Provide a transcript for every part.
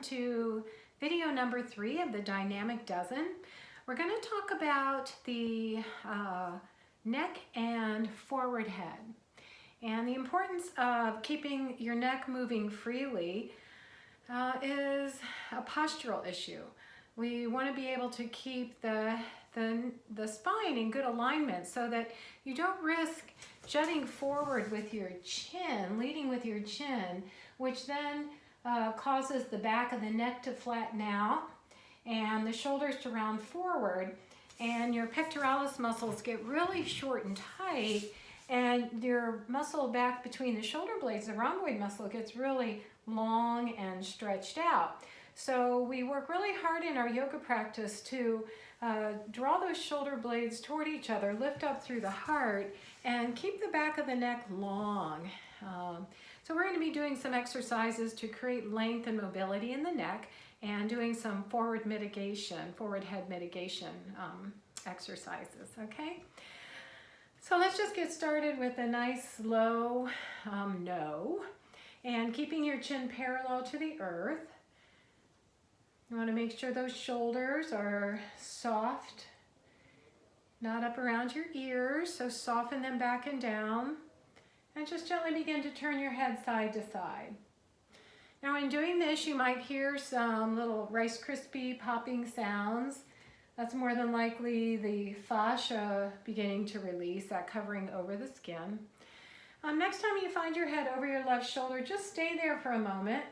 to video number 3 of the Dynamic Dozen. We're going to talk about the neck and forward head and the importance of keeping your neck moving freely is a postural issue. We want to be able to keep the spine in good alignment so that you don't risk jutting forward with your chin, leading with your chin, which then causes the back of the neck to flatten out and the shoulders to round forward, and your pectoralis muscles get really short and tight, and your muscle back between the shoulder blades, the rhomboid muscle, gets really long and stretched out. So we work really hard in our yoga practice to draw those shoulder blades toward each other, lift up through the heart, and keep the back of the neck long. So we're going to be doing some exercises to create length and mobility in the neck and doing some forward head mitigation exercises, okay? So let's just get started with a nice slow no, and keeping your chin parallel to the earth. You want to make sure those shoulders are soft, not up around your ears, so soften them back and down. And just gently begin to turn your head side to side. Now in doing this, you might hear some little Rice Krispie popping sounds. That's more than likely the fascia beginning to release, that covering over the skin. Next time you find your head over your left shoulder, just stay there for a moment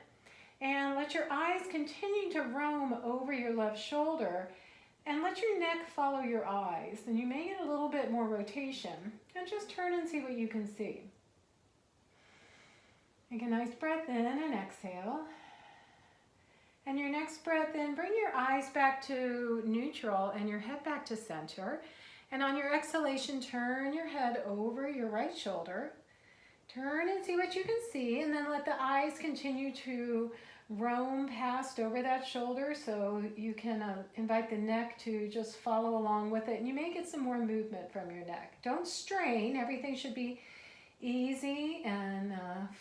and let your eyes continue to roam over your left shoulder, and let your neck follow your eyes. And you may get a little bit more rotation, and just turn and see what you can see. Take a nice breath in and exhale. And your next breath in, bring your eyes back to neutral and your head back to center. And on your exhalation, turn your head over your right shoulder. Turn and see what you can see, and then let the eyes continue to roam past over that shoulder so you can invite the neck to just follow along with it. And you may get some more movement from your neck. Don't strain, everything should be easy and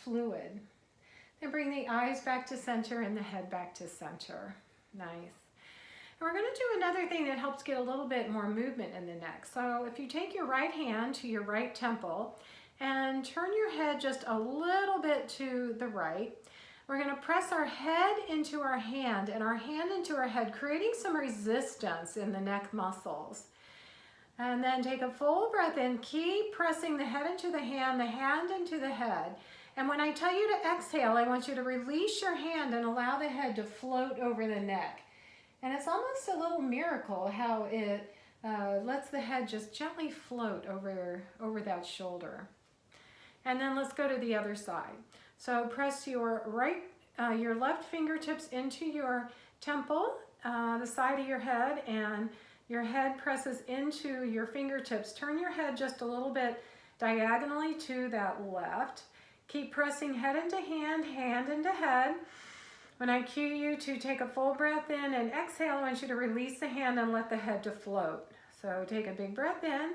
fluid. Then bring the eyes back to center and the head back to center. Nice. And we're going to do another thing that helps get a little bit more movement in the neck. So if you take your right hand to your right temple and turn your head just a little bit to the right, we're going to press our head into our hand and our hand into our head, creating some resistance in the neck muscles. And then take a full breath in, keep pressing the head into the hand into the head. And when I tell you to exhale, I want you to release your hand and allow the head to float over the neck. And it's almost a little miracle how it lets the head just gently float over that shoulder. And then let's go to the other side. So press your left fingertips into your temple, the side of your head, and your head presses into your fingertips. Turn your head just a little bit diagonally to that left. Keep pressing head into hand, hand into head. When I cue you to take a full breath in and exhale, I want you to release the hand and let the head to float. So take a big breath in.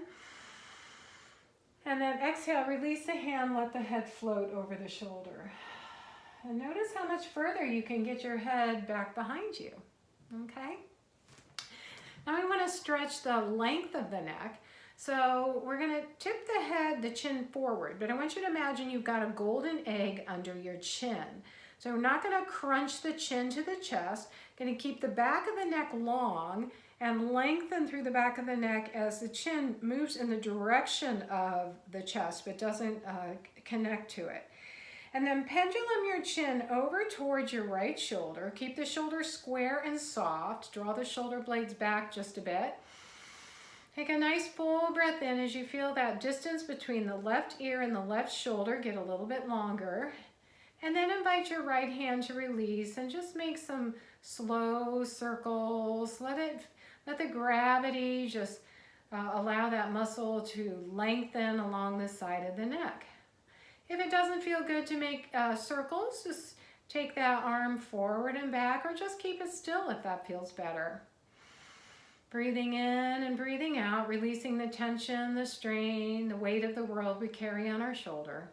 And then exhale, release the hand, let the head float over the shoulder. And notice how much further you can get your head back behind you, okay? Now we want to stretch the length of the neck. So we're going to tip the chin forward, but I want you to imagine you've got a golden egg under your chin. So we're not going to crunch the chin to the chest, going to keep the back of the neck long and lengthen through the back of the neck as the chin moves in the direction of the chest but doesn't connect to it. And then pendulum your chin over towards your right shoulder. Keep the shoulder square and soft. Draw the shoulder blades back just a bit. Take a nice full breath in as you feel that distance between the left ear and the left shoulder get a little bit longer. And then invite your right hand to release and just make some slow circles. Let the gravity just allow that muscle to lengthen along the side of the neck. If it doesn't feel good to make circles, just take that arm forward and back, or just keep it still if that feels better. Breathing in and breathing out, releasing the tension, the strain, the weight of the world we carry on our shoulder.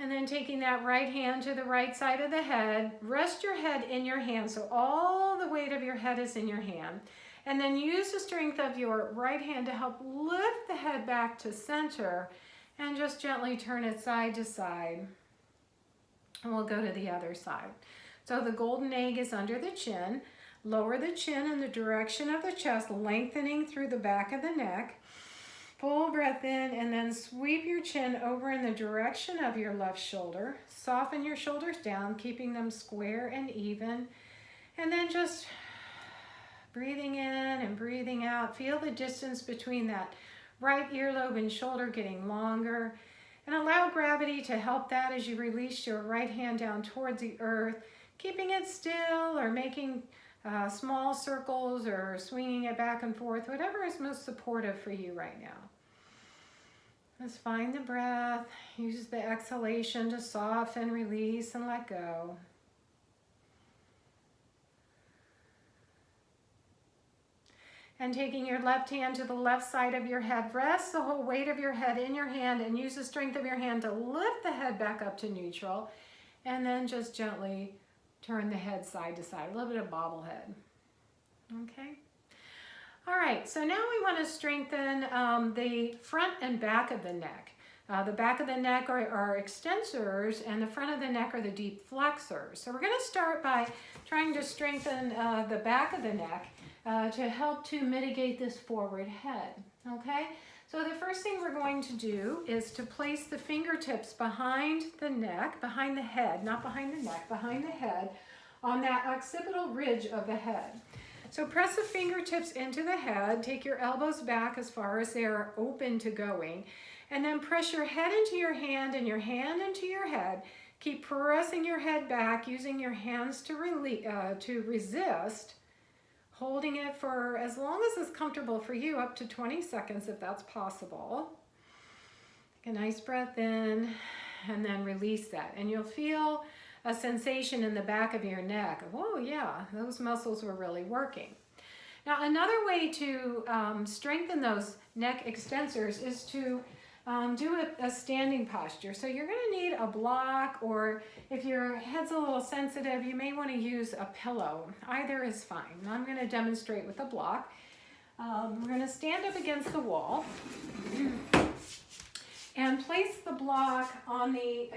And then taking that right hand to the right side of the head, rest your head in your hand so all the weight of your head is in your hand. And then use the strength of your right hand to help lift the head back to center and just gently turn it side to side. And we'll go to the other side. So the golden egg is under the chin. Lower the chin in the direction of the chest, lengthening through the back of the neck. Full breath in and then sweep your chin over in the direction of your left shoulder. Soften your shoulders down, keeping them square and even. And then just breathing in and breathing out. Feel the distance between that right earlobe and shoulder getting longer. And allow gravity to help that as you release your right hand down towards the earth, keeping it still or making small circles or swinging it back and forth, whatever is most supportive for you right now. Just find the breath. Use the exhalation to soften, release, and let go. And taking your left hand to the left side of your head, rest the whole weight of your head in your hand and use the strength of your hand to lift the head back up to neutral. And then just gently turn the head side to side, a little bit of bobblehead. Okay. All right, so now we want to strengthen the front and back of the neck. The back of the neck are extensors and the front of the neck are the deep flexors. So we're going to start by trying to strengthen the back of the neck to help to mitigate this forward head. Okay, so the first thing we're going to do is to place the fingertips behind the neck, behind the head, not behind the neck, behind the head, on that occipital ridge of the head. So press the fingertips into the head, take your elbows back as far as they're open to going, and then press your head into your hand and your hand into your head. Keep pressing your head back, using your hands to resist, holding it for as long as it's comfortable for you, up to 20 seconds if that's possible. Take a nice breath in and then release that. And you'll feel a sensation in the back of your neck. Oh yeah, those muscles were really working. Now another way to strengthen those neck extensors is to do a standing posture. So you're going to need a block, or if your head's a little sensitive, you may want to use a pillow. Either is fine. I'm going to demonstrate with a block. We're going to stand up against the wall and place the block on the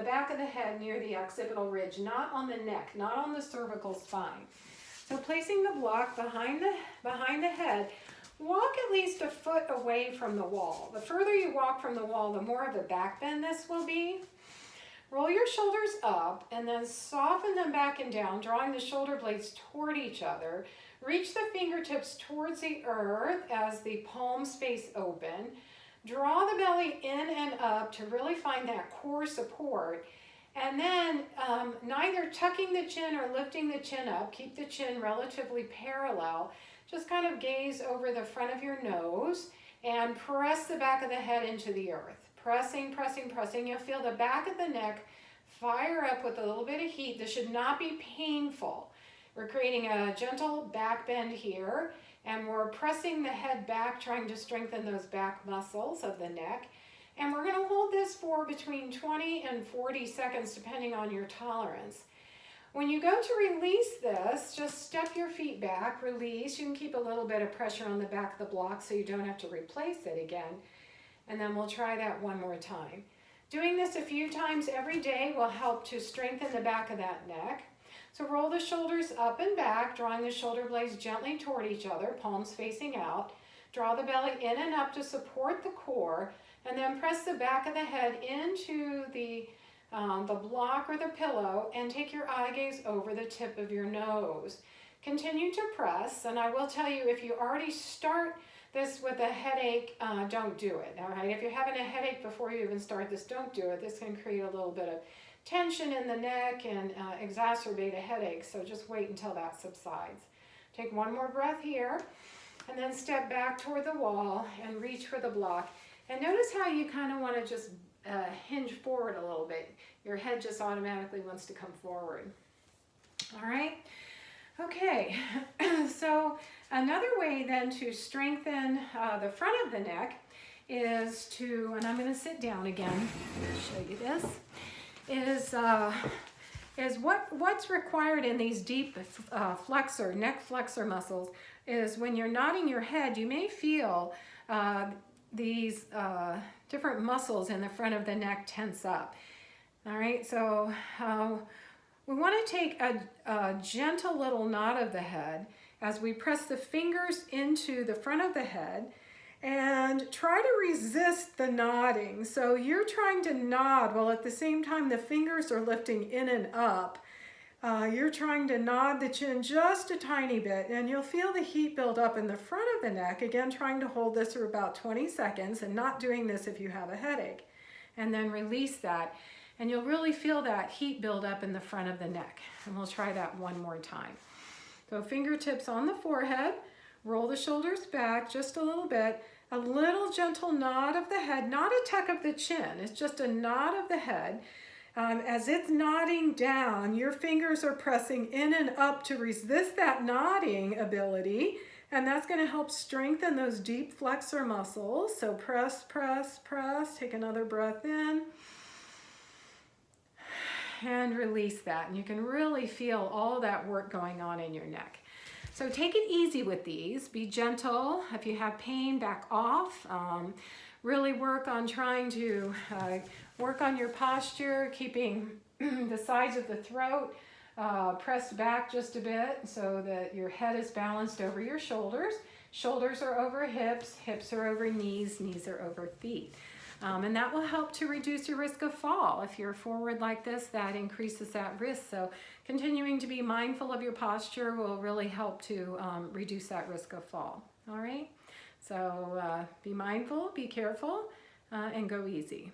back of the head near the occipital ridge, not on the neck, not on the cervical spine. So placing the block behind the head, walk at least a foot away from the wall. The further you walk from the wall, the more of a back bend this will be. Roll your shoulders up and then soften them back and down, drawing the shoulder blades toward each other. Reach the fingertips towards the earth as the palms face open. Draw the belly in and up to really find that core support. And then neither tucking the chin or lifting the chin up, keep the chin relatively parallel. Just kind of gaze over the front of your nose and press the back of the head into the earth. Pressing, pressing, pressing. You'll feel the back of the neck fire up with a little bit of heat. This should not be painful. We're creating a gentle back bend here, and we're pressing the head back, trying to strengthen those back muscles of the neck. And we're going to hold this for between 20 and 40 seconds, depending on your tolerance. When you go to release this, just step your feet back, release. You can keep a little bit of pressure on the back of the block so you don't have to replace it again. And then we'll try that one more time. Doing this a few times every day will help to strengthen the back of that neck. So roll the shoulders up and back, drawing the shoulder blades gently toward each other, palms facing out. Draw the belly in and up to support the core, and then press the back of the head into the block or the pillow, and take your eye gaze over the tip of your nose. Continue to press, and I will tell you, if you already start this with a headache, don't do it, all right? If you're having a headache before you even start this, don't do it. This can create a little bit of tension in the neck and exacerbate a headache, so just wait until that subsides. Take one more breath here, and then step back toward the wall and reach for the block. And notice how you kind of want to just hinge forward a little bit. Your head just automatically wants to come forward. All right? Okay, so another way then to strengthen the front of the neck is to, and I'm going to sit down again, show you this. is what's required in these deep neck flexor muscles is when you're nodding your head, you may feel these different muscles in the front of the neck tense up. All right, so we want to take a gentle little nod of the head as we press the fingers into the front of the head and try to resist the nodding. So you're trying to nod while at the same time the fingers are lifting in and up. You're trying to nod the chin just a tiny bit, and you'll feel the heat build up in the front of the neck. Again, trying to hold this for about 20 seconds and not doing this if you have a headache. And then release that. And you'll really feel that heat build up in the front of the neck. And we'll try that one more time. So fingertips on the forehead, roll the shoulders back just a little gentle nod of the head, not a tuck of the chin, it's just a nod of the head. As it's nodding down, your fingers are pressing in and up to resist that nodding ability, and that's going to help strengthen those deep flexor muscles. So press, press, press, take another breath in. And release that, and you can really feel all that work going on in your neck. So take it easy with these. Be gentle. If you have pain, back off. Really work on trying to work on your posture, keeping the sides of the throat pressed back just a bit so that your head is balanced over your shoulders. Shoulders are over hips, hips are over knees, knees are over feet. And that will help to reduce your risk of fall. If you're forward like this, that increases that risk. So continuing to be mindful of your posture will really help to reduce that risk of fall. All right? So be mindful, be careful, and go easy.